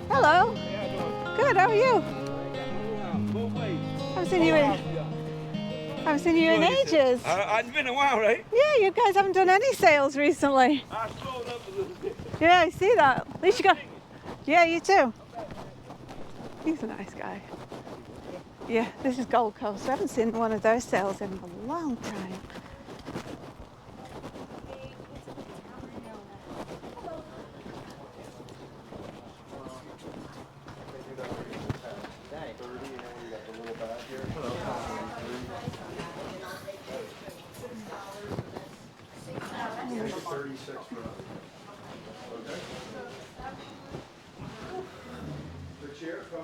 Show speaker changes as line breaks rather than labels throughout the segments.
Hello. Good. How are you? Haven't seen you in ages.
It's been a while, right?
Yeah, you guys haven't done any sales recently.
I slowed up a little bit.
Yeah, I see that. At least you got. Yeah, you too. He's a nice guy. Yeah, this is Gold Coast. I haven't seen one of those sales in a long time.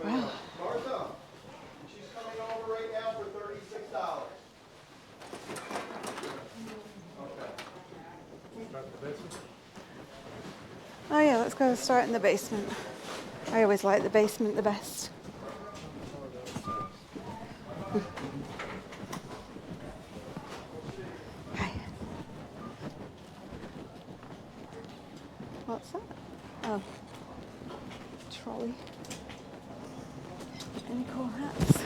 Wow.
Martha, she's coming over right now for $36.
Oh yeah, let's go start in the basement. I always like the basement the best. Hi. What's that? Oh, trolley. Any cool hats?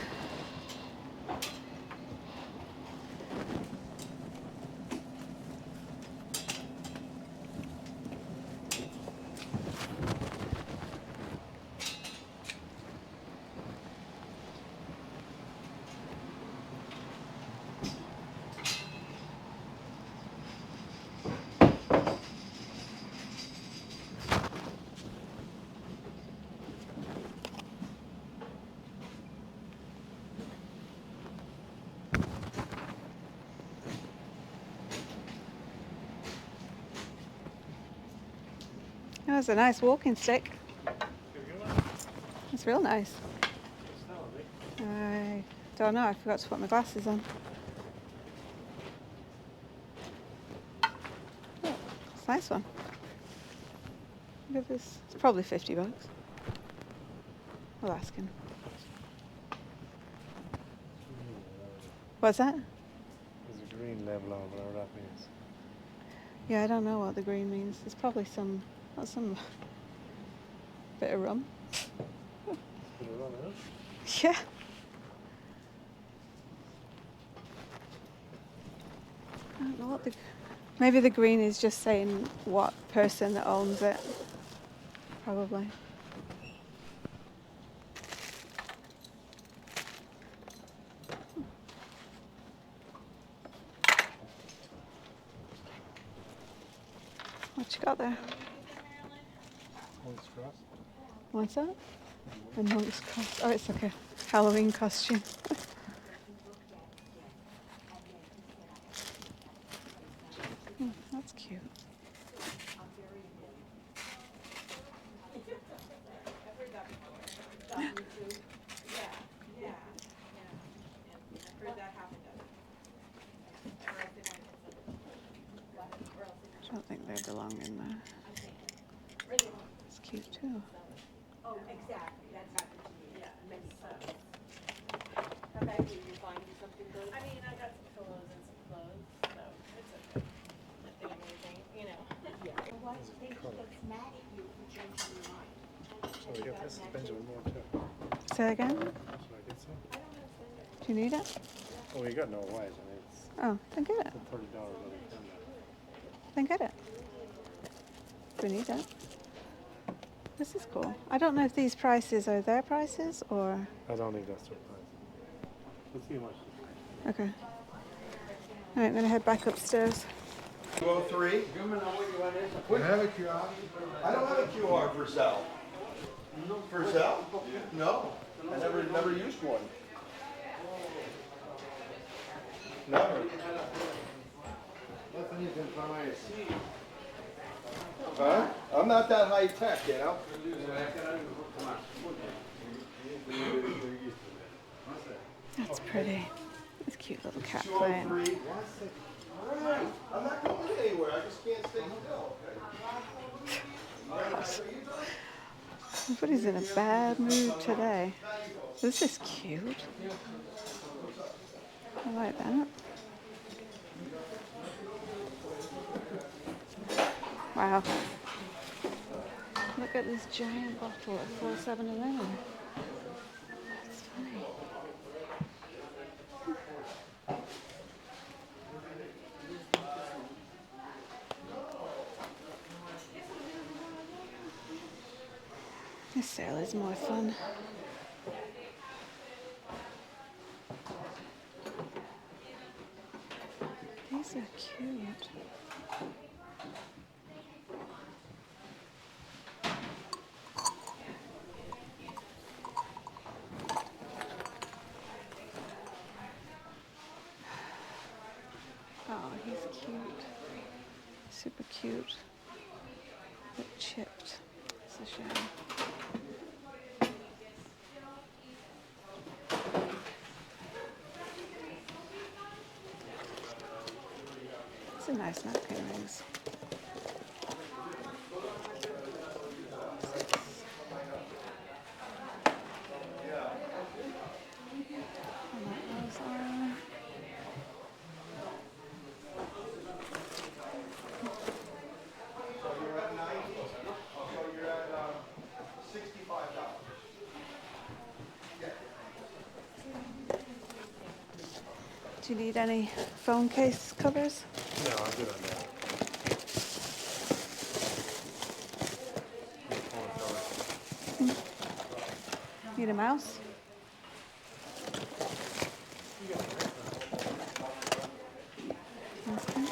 That's a nice walking stick. It's real nice. I don't know, I forgot to put my glasses on. Oh, it's a nice one. Look at this. It's probably $50. I'll ask him. What's that?
There's a green label on whatever that means.
Yeah, I don't know what the green means. It's probably some bit of rum.
Put it on it.
Yeah. I don't know what maybe the green is just saying what person that owns it. Probably. What you got there?
Monk's Cross.
What's that? A monk's costume. Oh, it's like a Halloween costume. That's cute. I don't think they belong in there. It's cute too.
Oh, exactly. That's happened to me. Yeah, it makes sense. How about you? You find something good?
I mean, I got some pillows and some clothes, so it's okay. Nothing amazing, you know.
Yeah. Well, why do you think he gets mad at you for changing your mind?
Oh, we got this Benjamin Moore too.
Say again?
Should I get some?
Do you need it?
Oh, you got no white. I mean, it's
Oh, then get it.
$30 on the camera.
Then get it. We need it. This is cool. I don't know if these prices are their prices or...
I don't think that's their price. Let's see how much.
Okay. All right, I'm going to head back upstairs.
203. We have a QR. I don't have a QR for sale. For sale? No. I never used one. Never. Huh? I'm not that high tech, you know?
That's pretty. This cute little cat playing.
203. All right. I'm not going anywhere. I just can't stay still.
Everybody's in a bad mood today. This is cute. I like that. Wow. Look at this giant bottle at 4.711. That's funny. This sale is more fun. These are cute. Oh, he's cute. Super cute. But chipped. It's a shame. It's a nice napkin rings.
So you're at 90, so you're at $65.
Do you need any phone case covers?
No, I'm good on that.
Need a mouse? Okay.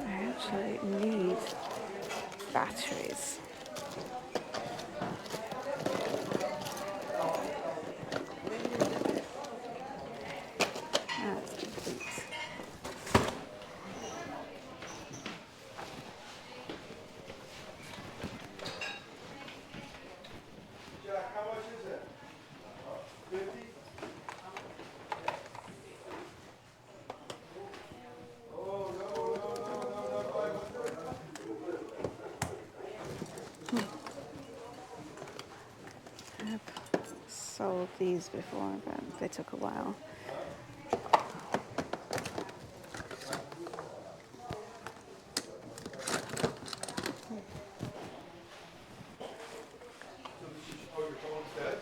I actually need batteries. That's complete.
Jack, how much is it? 50? Oh, no, 500.
I've sold these before, but they took a while.
Oh, your phone's dead?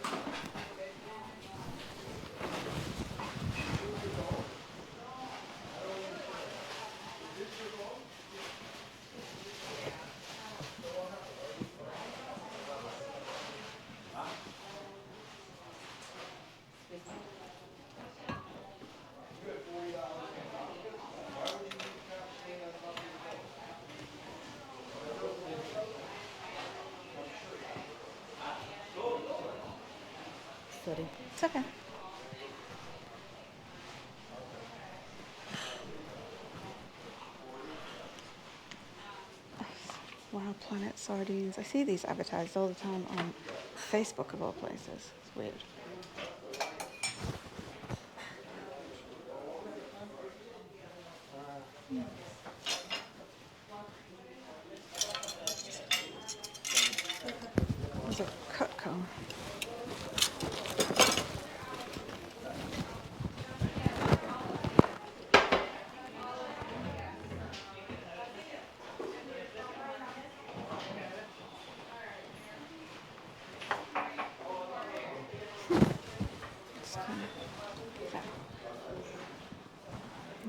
It's okay. Wild Planet sardines. I see these advertised all the time on Facebook of all places. It's weird. There's a Cutco.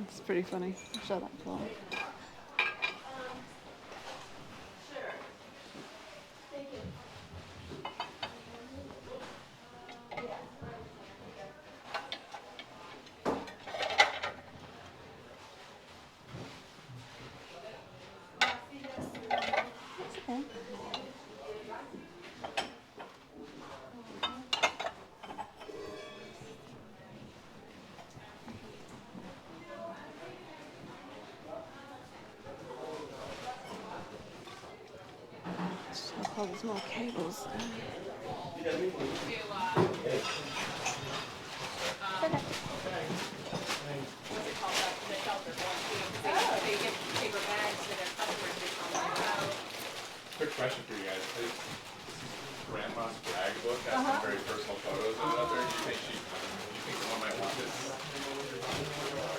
It's pretty funny. I'll show that before. It's okay. Oh, there's more cables.
What's it called? They felt their voice.
question for you guys. This is Grandma's brag book has some very personal photos of it up there. Do you think someone might want this?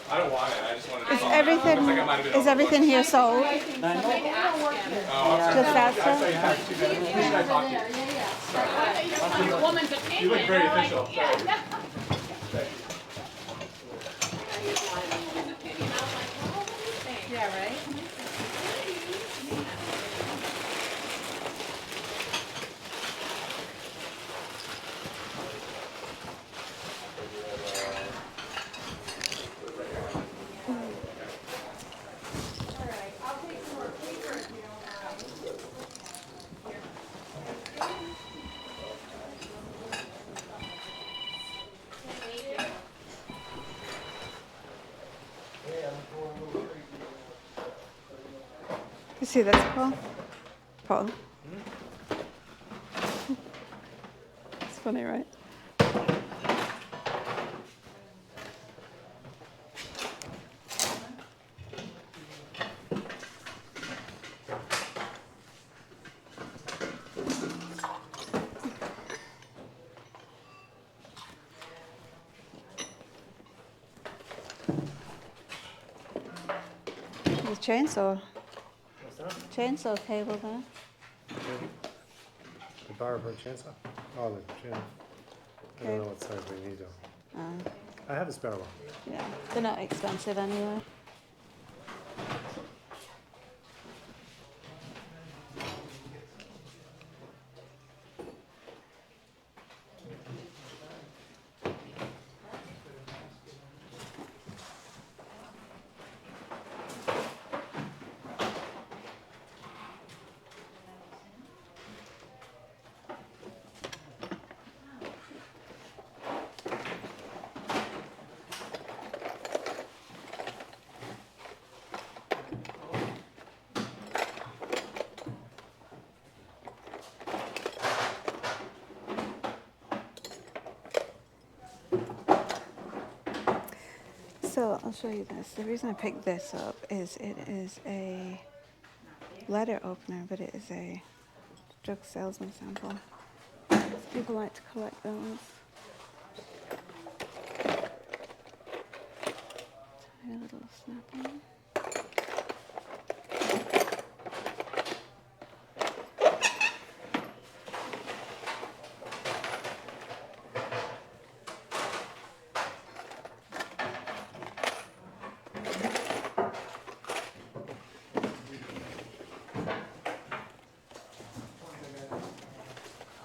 I don't want it. I just wanted to.
Is everything, is everything here sold?
Oh, I'm sorry.
Just ask her.
Actually, I have two guys. Who should I talk to?
The woman's opinion.
You look very official. Sorry.
Yeah, right?
You see that's Paul? Paul. It's funny, right? The chainsaw.
What's that?
Chainsaw table there.
The bar for a chainsaw? Oh, the chain. I
Okay.
don't know what size we need though.
Uh,
I have a spare one.
yeah, they're not expensive anyway. So I'll show you this. The reason I picked this up is it is a letter opener, but it is a drug salesman sample. People like to collect those. Tiny little snap-on.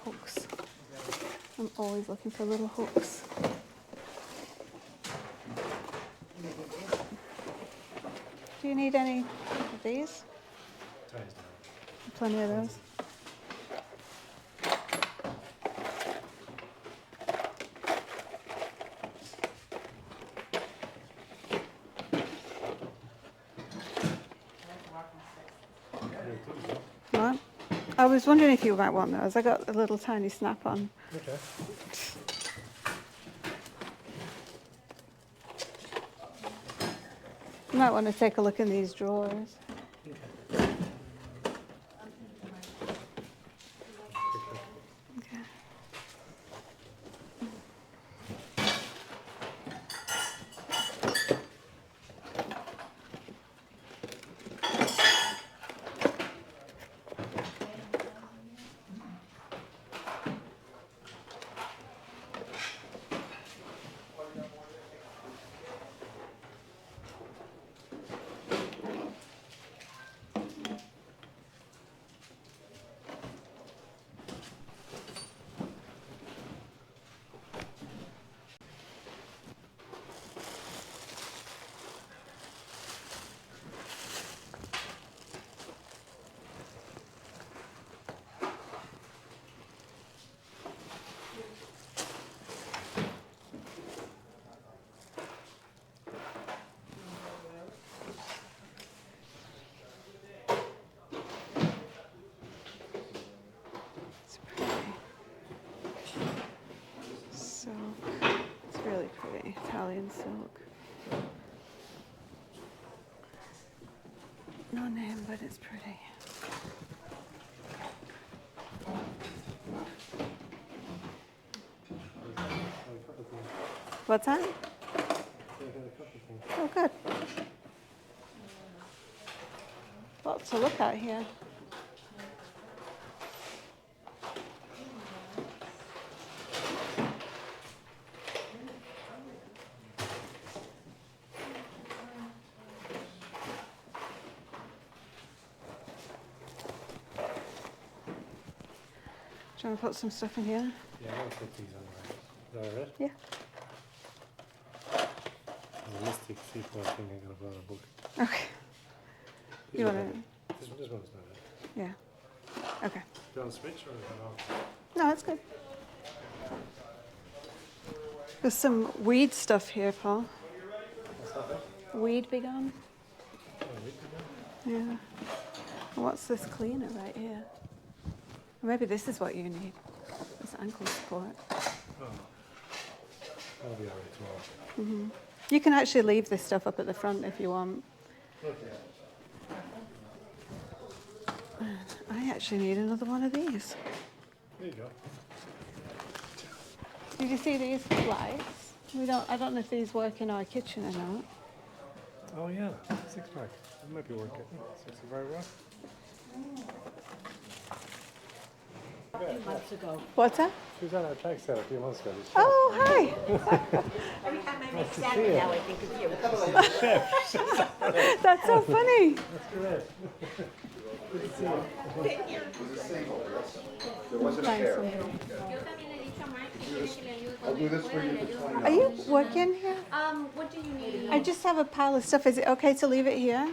Hooks. I'm always looking for little hooks. Do you need any of these?
Ties down.
Plenty of those. What? I was wondering if you might want those. I got a little tiny snap-on.
Okay.
You might want to take a look in these drawers. Okay. It's pretty. Silk. It's really pretty. Italian silk. No name, but it's pretty. What's that?
I got a couple things.
Oh, good. Lots to look at here. Do you want to put some stuff in here?
Yeah, I'm gonna put these on right. Is that all right?
Yeah.
The mystic sequel, I think I'm gonna put on a book.
Okay.
These
You
are
want
better.
to?
This one's not bad.
Yeah. Okay.
Do you want to switch or no?
No, that's good. There's some weed stuff here, Paul.
What's that? Bit?
Weed be gone?
Oh, we can do.
Yeah. And what's this cleaner right here? Maybe this is what you need. This ankle support.
Oh. That'll be alright tomorrow.
You can actually leave this stuff up at the front if you want.
Okay.
I actually need another one of these.
There you go.
Did you see these lights? I don't know if these work in our kitchen or not.
Oh yeah, 6-pack. It might be working. 65 watt.
Months ago.
What's that?
She was on our tax set a few months ago. This
Oh, hi.
Every time I make salad now, I think of you.
That's so funny.
That's great. Good to see you.
There wasn't a
Thanks,
pair.
Sandra.
Yo también le he dicho a Mark que quiere que le ayude
I'll
con
do
el
this for
fuera,
you
le
for
ayudo.
$20.
Are you working here?
What do you need?
I just have a pile of stuff. Is it okay to leave it here?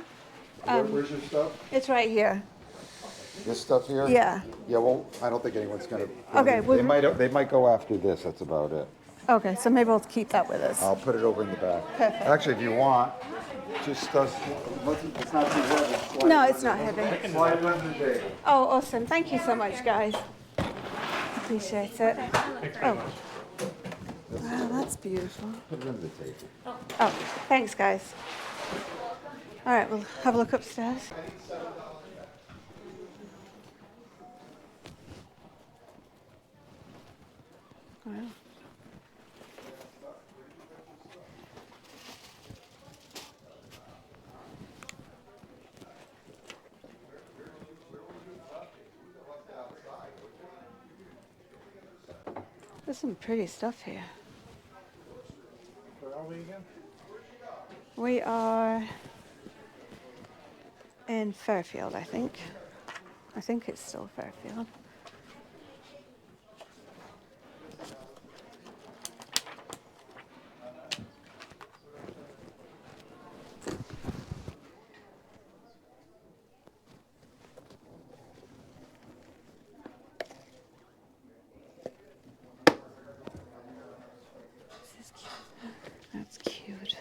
Where's your stuff?
It's right here.
This stuff here?
Yeah.
Yeah, well, I don't think anyone's gonna.
Okay, well-
They might go after this, that's about it.
Okay, so maybe we'll keep that with us.
I'll put it over in the back.
Perfect.
Actually, if you want, just does, it's not too heavy.
No, it's not heavy.
Slide it under the table.
Oh, awesome. Thank you so much, guys. Appreciate it. Oh. Wow, that's beautiful.
Put it under the table.
Oh, thanks, guys. All right, we'll have a look upstairs. Wow. There's some pretty stuff here.
Where are we again?
We are in Fairfield, I think. I think it's still Fairfield. This is cute. That's cute.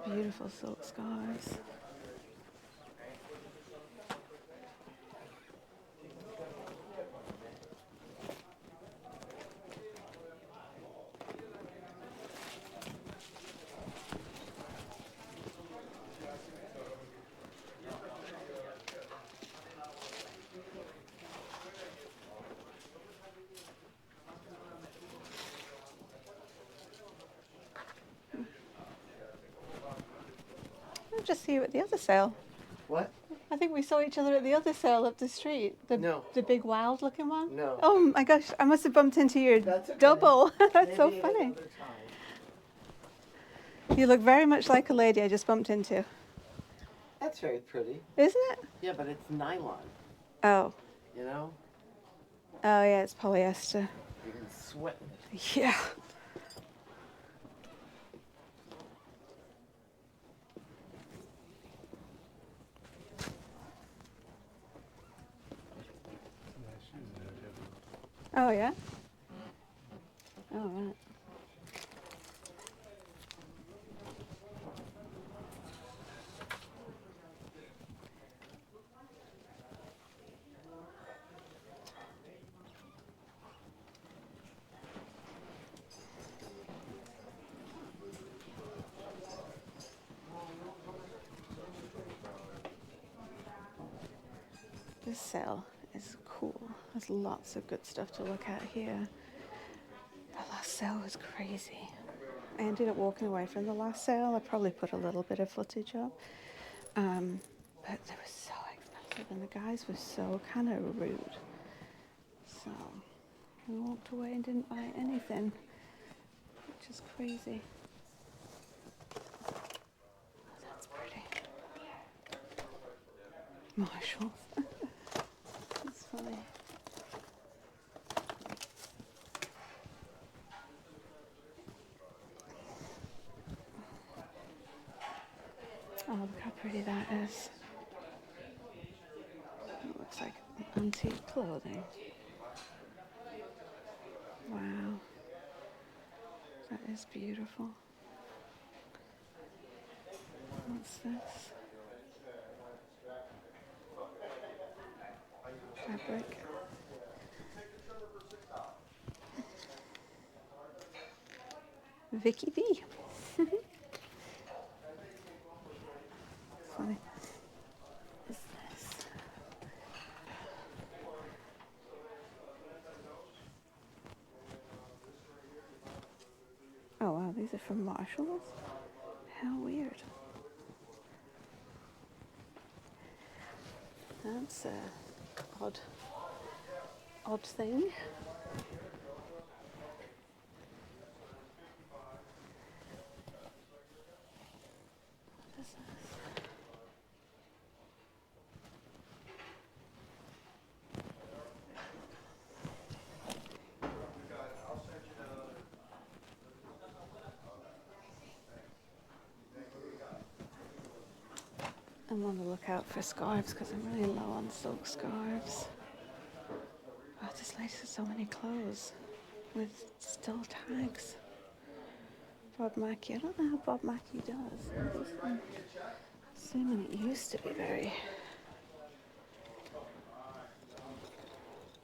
Beautiful silk scarves. I'll just see you at the other sale.
What?
I think we saw each other at the other sale up the street.
No.
The big wild looking one?
No.
Oh my gosh, I must have bumped into your
That's okay.
double. That's so
Maybe
funny.
another time.
You look very much like a lady I just bumped into.
That's very pretty.
Isn't it?
Yeah, but it's nylon,
Oh.
you know?
Oh yeah, it's polyester.
You can sweat in it.
Yeah.
Some nice shoes there, Jeff.
Oh yeah? Oh right. This sale is cool. There's lots of good stuff to look at here. The last sale was crazy. I ended up walking away from the last sale. I probably put a little bit of footage up. But they were so expensive and the guys were so kind of rude. So we walked away and didn't buy anything, which is crazy. Oh, that's pretty. Marshalls. That's funny. Oh, look how pretty that is. It looks like antique clothing. Wow. That is beautiful. What's this? Fabric. Vicky B. Funny. What's this? Oh wow, these are from Marshalls? How weird. That's a odd thing. What is this? I'm on the lookout for scarves because I'm really low on silk scarves. Oh, this lady has so many clothes with still tags. Bob Mackie. I don't know how Bob Mackie does. I'm assuming it used to be very...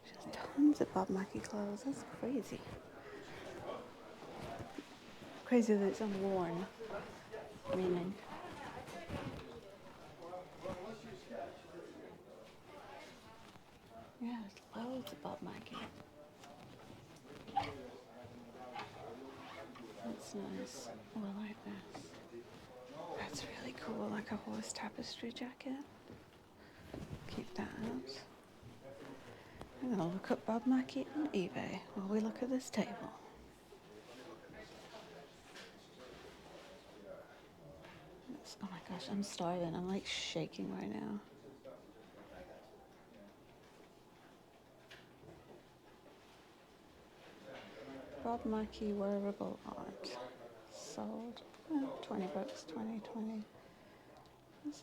She has tons of Bob Mackie clothes. That's crazy. Crazy that it's unworn. Meaning. Yeah, there's loads of Bob Mackie. That's nice. Oh, I like this. That's really cool, like a horse tapestry jacket. Keep that out. I'm gonna look up Bob Mackie on eBay while we look at this table. Oh my gosh, I'm starving. I'm like shaking right now. Bob Mackie wearable art. Sold. 20 bucks, 20. That's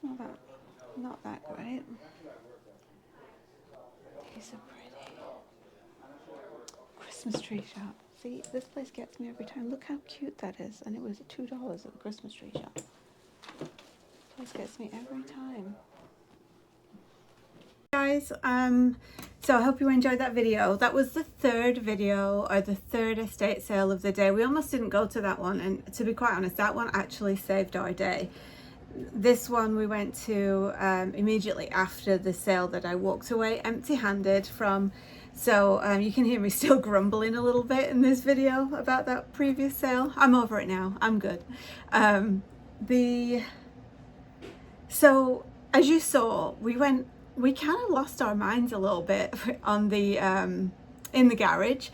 not that great. These are pretty. Christmas tree shop. See, this place gets me every time. Look how cute that is. And it was $2 at the Christmas tree shop. This place gets me every time. Guys, so I hope you enjoyed that video. That was the third video, or the third estate sale of the day. We almost didn't go to that one, and to be quite honest, that one actually saved our day. This one we went to immediately after the sale that I walked away empty-handed from, so you can hear me still grumbling a little bit in this video about that previous sale. I'm over it now. I'm good. So as you saw, we kind of lost our minds a little bit on the in the garage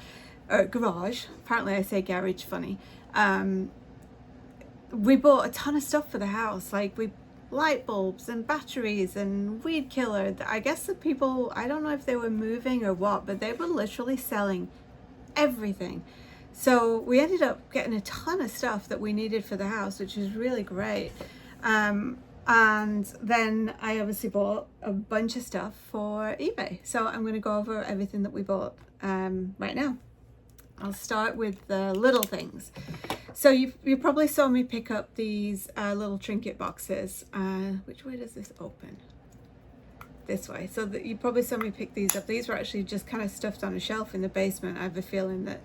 or garage. Apparently I say garage funny. We bought a ton of stuff for the house, like light bulbs and batteries and weed killer. I guess the people, I don't know if they were moving or what, but they were literally selling everything. So we ended up getting a ton of stuff that we needed for the house, which is really great. And then I obviously bought a bunch of stuff for eBay. So I'm going to go over everything that we bought right now. I'll start with the little things. So you probably saw me pick up these little trinket boxes. Which way does this open? This way. So you probably saw me pick these up. These were actually just kind of stuffed on a shelf in the basement. I have a feeling that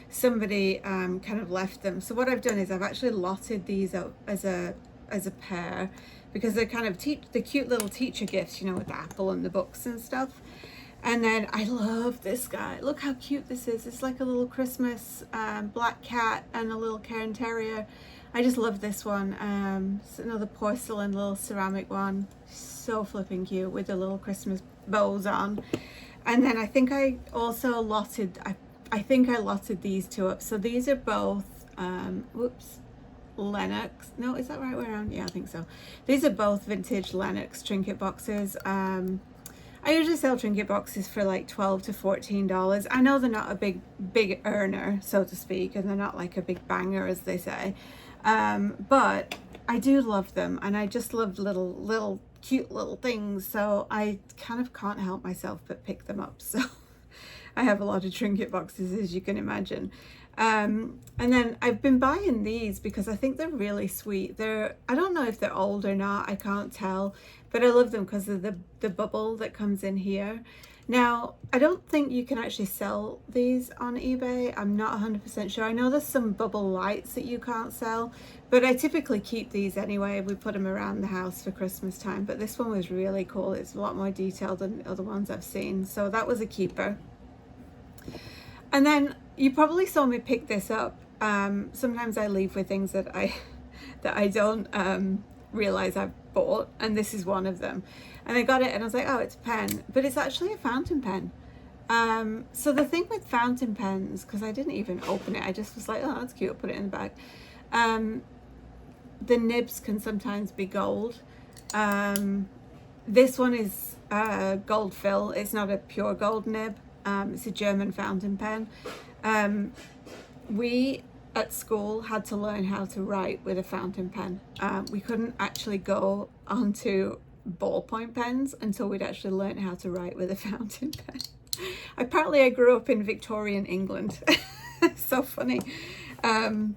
somebody kind of left them. So what I've done is I've actually lotted these up as a as a pair because they're kind of the cute little teacher gifts, you know, with the apple and the books and stuff. And then I love this guy. Look how cute this is. It's like a little Christmas black cat and a little Cairn Terrier. I just love this one. It's another porcelain little ceramic one. So flipping cute with the little Christmas bows on. And then I think I also lotted, I think I lotted these two up. So these are both, whoops, Lennox. No, is that right way around? Yeah, I think so. These are both vintage Lennox trinket boxes. I usually sell trinket boxes for like $12 to $14. I know they're not a big earner, so to speak, and they're not like a big banger, as they say. But I do love them, and I just love little cute little things. So I kind of can't help myself but pick them up. So I have a lot of trinket boxes, as you can imagine. And then I've been buying these because I think they're really sweet. I don't know if they're old or not, I can't tell, but I love them because of the bubble that comes in here. Now, I don't think you can actually sell these on eBay. I'm not 100% sure. I know there's some bubble lights that you can't sell, but I typically keep these anyway. We put them around the house for Christmas time, but this one was really cool. It's a lot more detailed than the other ones I've seen. So that was a keeper. And then you probably saw me pick this up. Sometimes I leave with things that I don't realize I've bought, and this is one of them. And I got it and I was like, oh, it's a pen, but it's actually a fountain pen. So the thing with fountain pens, because I didn't even open it, I just was like, oh, that's cute, put it in the bag. The nibs can sometimes be gold. This one is gold fill. It's not a pure gold nib. It's a German fountain pen. We at school had to learn how to write with a fountain pen. We couldn't actually go onto ballpoint pens until we'd actually learned how to write with a fountain pen. Apparently I grew up in Victorian England. So funny. So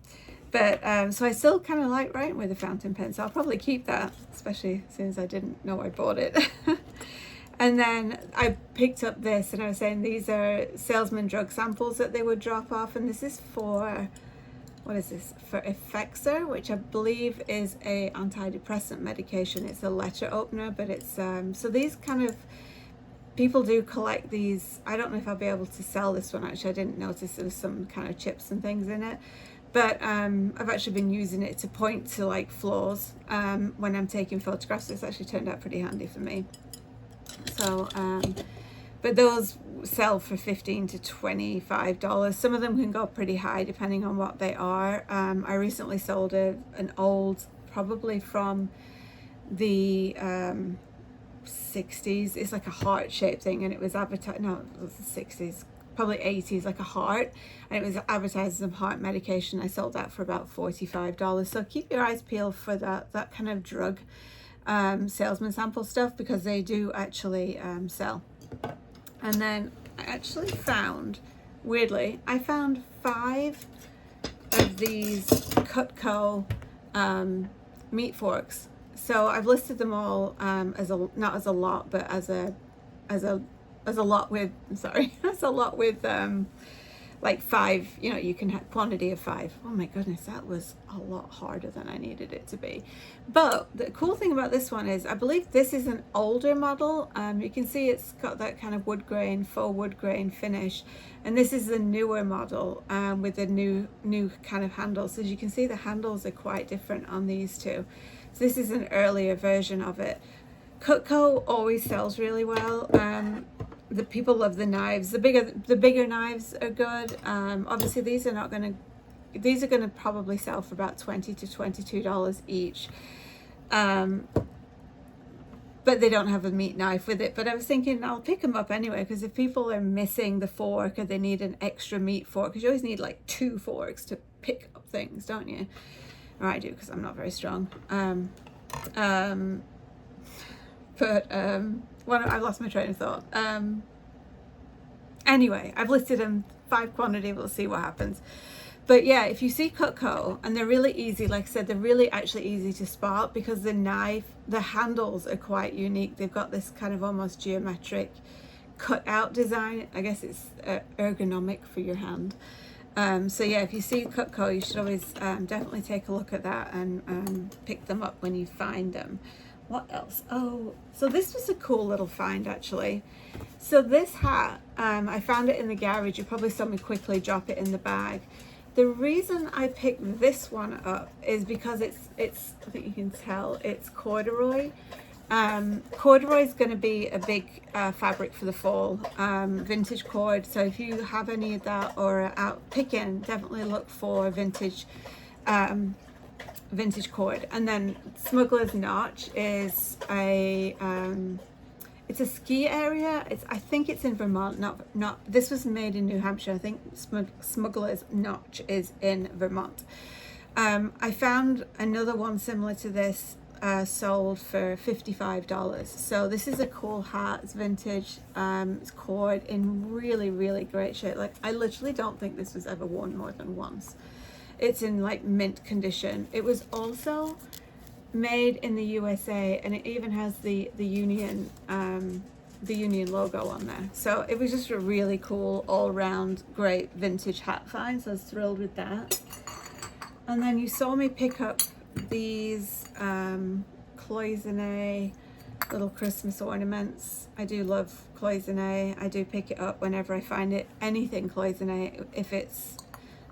I still kind of like writing with a fountain pen, so I'll probably keep that, especially since I didn't know I bought it. And then I picked up this, and I was saying these are salesman drug samples that they would drop off, and this is for, what is this, for Effexor, which I believe is a antidepressant medication. It's a letter opener, but it's, so these kind of, people do collect these. I don't know if I'll be able to sell this one, actually. I didn't notice there was some kind of chips and things in it. But I've actually been using it to point to like floors when I'm taking photographs. It's actually turned out pretty handy for me. So, but those sell for $15 to $25. Some of them can go pretty high depending on what they are. I recently sold an old, probably from the 60s. It's like a heart-shaped thing, and it was advertised, no, it was the 60s, probably 80s, like a heart, and it was advertised as heart medication. I sold that for about $45. So keep your eyes peeled for that kind of drug salesman sample stuff, because they do actually sell. And then I actually found, weirdly, I found 5 of these Cutco meat forks. So I've listed them all as a, not as a lot, but as a lot with, sorry, as a lot with like 5, you know, you can have quantity of 5. Oh my goodness, that was a lot harder than I needed it to be. But the cool thing about this one is I believe this is an older model. You can see it's got that kind of wood grain, faux wood grain finish, and this is the newer model with the new kind of handles. As you can see, the handles are quite different on these two. So this is an earlier version of it. Cutco always sells really well. The people love the knives. The bigger knives are good. Obviously these are gonna probably sell for about $20 to $22 each. But they don't have a meat knife with it. But I was thinking I'll pick them up anyway, because if people are missing the fork or they need an extra meat fork, because you always need like 2 forks to pick up things, don't you? Or I do, because I'm not very strong. Well, I lost my train of thought. Anyway, I've listed them 5 quantity. We'll see what happens. But yeah, if you see Cutco, and they're really easy, like I said, they're really actually easy to spot, because the handles are quite unique. They've got this kind of almost geometric cutout design. I guess it's ergonomic for your hand. So yeah, if you see Cutco, you should always definitely take a look at that and pick them up when you find them. What else? Oh, so this was a cool little find actually. So this hat, I found it in the garage. You probably saw me quickly drop it in the bag. The reason I picked this one up is because it's I think you can tell, it's corduroy. Corduroy is going to be a big fabric for the fall, vintage cord. So if you have any of that or are out picking, definitely look for vintage vintage cord. And then Smuggler's Notch is a it's a ski area. I think it's in Vermont. Not this was made in New Hampshire. I think Smuggler's Notch is in Vermont. I found another one similar to this sold for $55. So this is a cool hat. It's vintage. It's cord in really, really great shape. Like, I literally don't think this was ever worn more than once. It's in like mint condition. It was also made in the USA, and it even has the Union logo on there. So it was just a really cool all-round great vintage hat find. So I was thrilled with that. And then you saw me pick up these cloisonne little Christmas ornaments. I do love cloisonne. I do pick it up whenever I find it. Anything cloisonne. If it's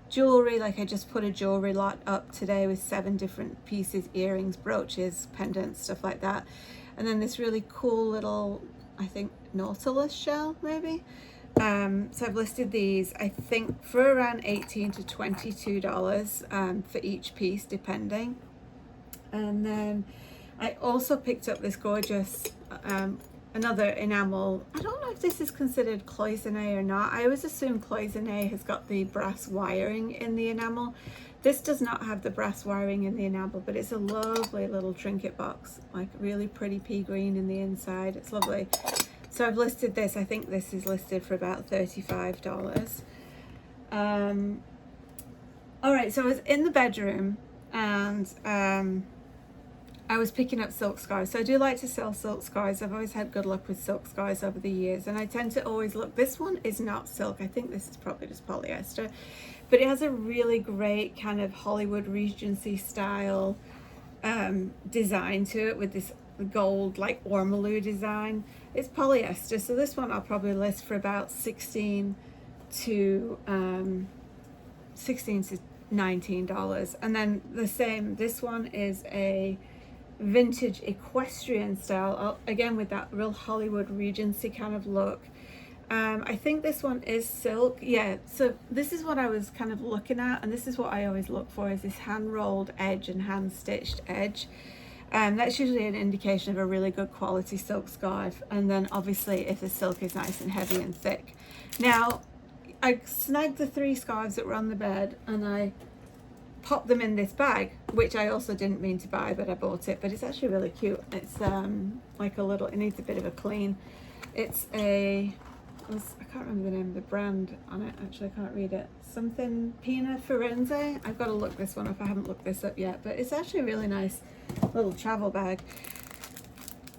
jewelry, like I just put a jewelry lot up today with 7 different pieces, earrings, brooches, pendants, stuff like that. And then this really cool little, I think, Nautilus shell maybe. So I've listed these, I think, for around $18 to $22 for each piece, depending. And then I also picked up this gorgeous, another enamel. I don't know if this is considered cloisonne or not. I always assume cloisonne has got the brass wiring in the enamel. This does not have the brass wiring in the enamel, but it's a lovely little trinket box, like really pretty pea green in the inside. It's lovely. So I've listed this. I think this is listed for about $35. All right, so I was in the bedroom and I was picking up silk scarves. So I do like to sell silk scarves. I've always had good luck with silk scarves over the years, and I tend to always look. This one is not silk. I think this is probably just polyester, but it has a really great kind of Hollywood Regency style design to it with this gold like ormolu design. It's polyester, so this one I'll probably list for about $16 to $19. And then the same, this one is a vintage equestrian style, again with that real Hollywood Regency kind of look. I think this one is silk. Yeah, so this is what I was kind of looking at, and this is what I always look for, is this hand rolled edge and hand stitched edge. That's usually an indication of a really good quality silk scarf. And then obviously if the silk is nice and heavy and thick. Now I snagged the 3 scarves that were on the bed and I popped them in this bag, which I also didn't mean to buy, but I bought it. But it's actually really cute. It's like a little, it needs a bit of a clean. It's a, I can't remember the name of the brand on it, actually. I can't read it. Something Pina Firenze. I've got to look this one up. I haven't looked this up yet, but it's actually a really nice little travel bag.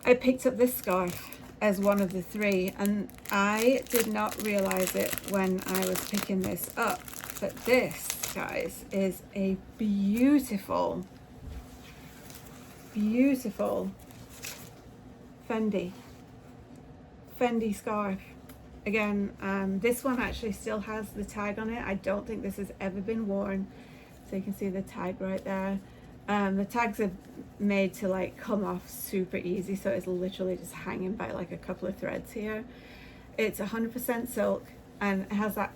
I picked up this scarf as one of the 3, and I did not realize it when I was picking this up, but this, guys, is a beautiful, beautiful Fendi scarf. Again, this one actually still has the tag on it. I don't think this has ever been worn, so you can see the tag right there. The tags are made to like come off super easy, so it's literally just hanging by like a couple of threads here. It's 100% silk, and it has that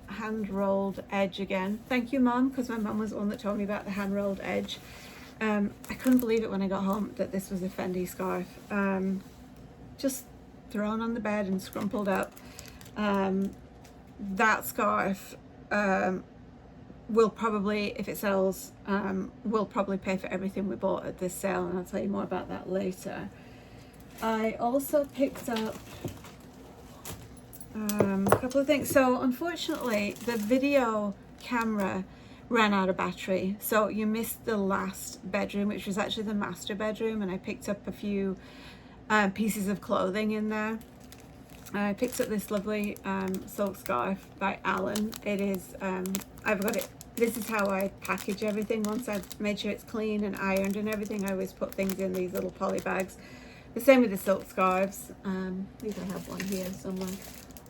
hand rolled edge again. Thank you, Mom, because my mum was the one that told me about the hand rolled edge. I couldn't believe it when I got home that this was a Fendi scarf. Just thrown on the bed and scrumpled up. That scarf will probably, if it sells, will probably pay for everything we bought at this sale, and I'll tell you more about that later. I also picked up a couple of things. So unfortunately the video camera ran out of battery, so you missed the last bedroom, which was actually the master bedroom, and I picked up a few pieces of clothing in there. I picked up this lovely silk scarf by Alan. It is, I've got it, this is how I package everything. Once I've made sure it's clean and ironed and everything, I always put things in these little poly bags. The same with the silk scarves. These I have one here somewhere.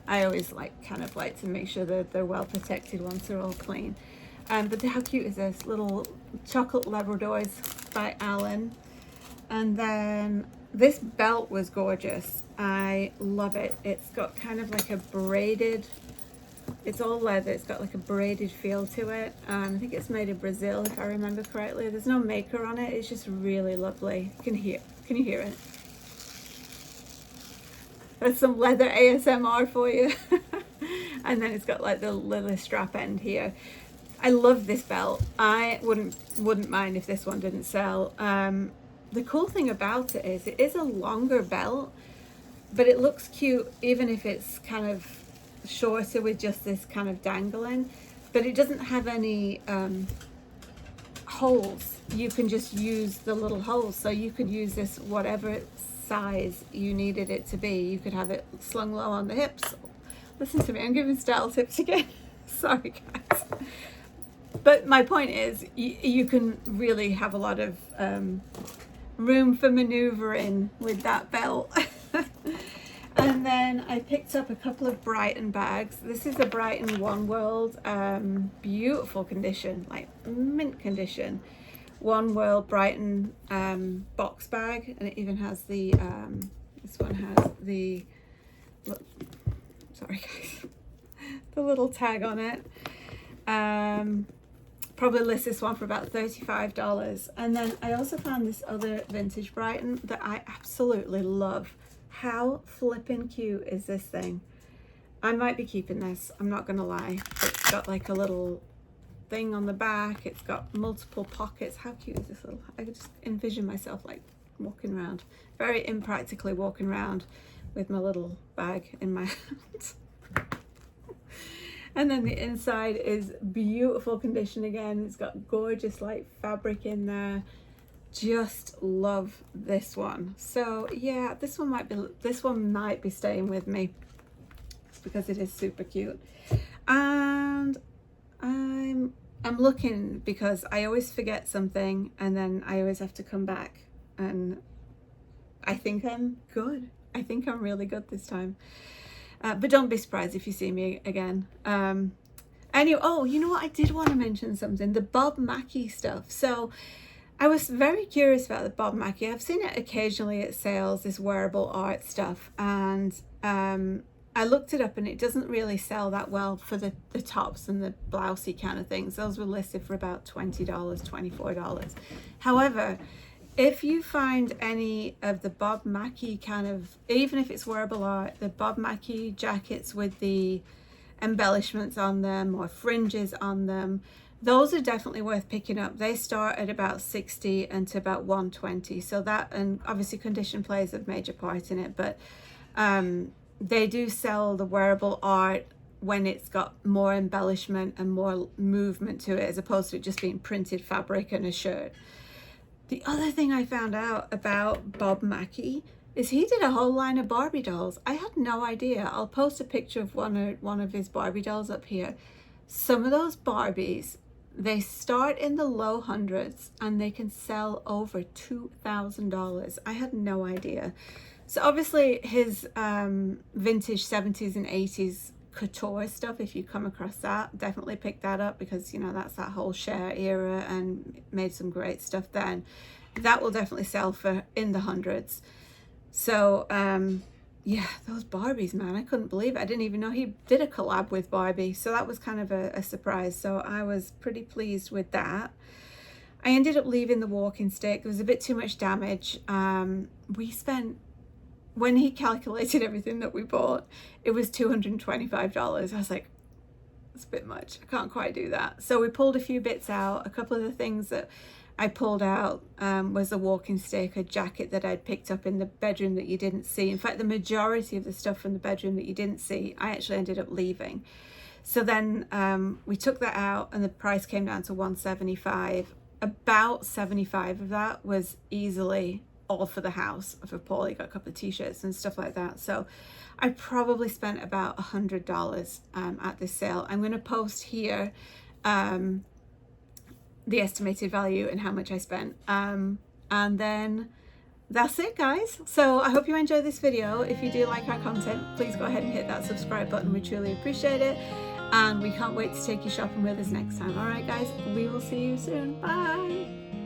I always kind of like to make sure that they're well protected once they're all clean. But how cute is this? Little chocolate Labradors by Alan. And then this belt was gorgeous. I love it. It's got kind of like a braided, it's all leather. It's got like a braided feel to it. I think it's made in Brazil, if I remember correctly. There's no maker on it. It's just really lovely. Can you hear it? That's some leather ASMR for you. And then it's got like the little strap end here. I love this belt. I wouldn't mind if this one didn't sell. The cool thing about it is a longer belt, but it looks cute even if it's kind of shorter with just this kind of dangling. But it doesn't have any holes. You can just use the little holes. So you could use this whatever size you needed it to be. You could have it slung low on the hips. Listen to me, I'm giving style tips again. Sorry guys. But my point is, you can really have a lot of room for maneuvering with that belt. And then I picked up a couple of Brighton bags. This is a Brighton One World, beautiful condition, like mint condition. One World Brighton box bag, and it even has the, this one has the, look, sorry guys, the little tag on it. Probably list this one for about $35. And then I also found this other vintage Brighton that I absolutely love. How flippin' cute is this thing? I might be keeping this, I'm not gonna lie. It's got like a little thing on the back. It's got multiple pockets. How cute is this little, I could just envision myself like walking around, very impractically walking around with my little bag in my hand. And then the inside is beautiful condition again. It's got gorgeous like fabric in there. Just love this one. So yeah, this one might be staying with me because it is super cute. And I'm looking because I always forget something and then I always have to come back, and I think I'm good. I think I'm really good this time. But don't be surprised if you see me again. Anyway, oh, you know what? I did want to mention something. The Bob Mackie stuff. So I was very curious about the Bob Mackie. I've seen it occasionally at sales, this wearable art stuff. And I looked it up and it doesn't really sell that well for the tops and the blousey kind of things. Those were listed for about $20, $24. However, if you find any of the Bob Mackie kind of, even if it's wearable art, the Bob Mackie jackets with the embellishments on them or fringes on them, those are definitely worth picking up. They start at about $60 and to about $120. So that, and obviously condition plays a major part in it, but they do sell the wearable art when it's got more embellishment and more movement to it, as opposed to it just being printed fabric and a shirt. The other thing I found out about Bob Mackie is he did a whole line of Barbie dolls. I had no idea. I'll post a picture of one of his Barbie dolls up here. Some of those Barbies, they start in the low hundreds and they can sell over $2,000. I had no idea. So obviously his vintage 70s and 80s couture stuff, if you come across that, definitely pick that up, because you know that's that whole Cher era and made some great stuff then. That will definitely sell for in the hundreds. So yeah, those Barbies, man, I couldn't believe it. I didn't even know he did a collab with Barbie, so that was kind of a surprise. So I was pretty pleased with that. I ended up leaving the walking stick. There was a bit too much damage. We spent, when he calculated everything that we bought, it was $225. I was like, that's a bit much. I can't quite do that. So we pulled a few bits out. A couple of the things that I pulled out was a walking stick, a jacket that I'd picked up in the bedroom that you didn't see. In fact, the majority of the stuff from the bedroom that you didn't see, I actually ended up leaving. So then we took that out and the price came down to $175. About 75 of that was easily all for the house for Paul. He got a couple of t-shirts and stuff like that. So I probably spent about $100 at this sale. I'm going to post here the estimated value and how much I spent. And then that's it, guys. So I hope you enjoyed this video. If you do like our content, please go ahead and hit that subscribe button. We truly appreciate it. And we can't wait to take you shopping with us next time. All right, guys, we will see you soon. Bye.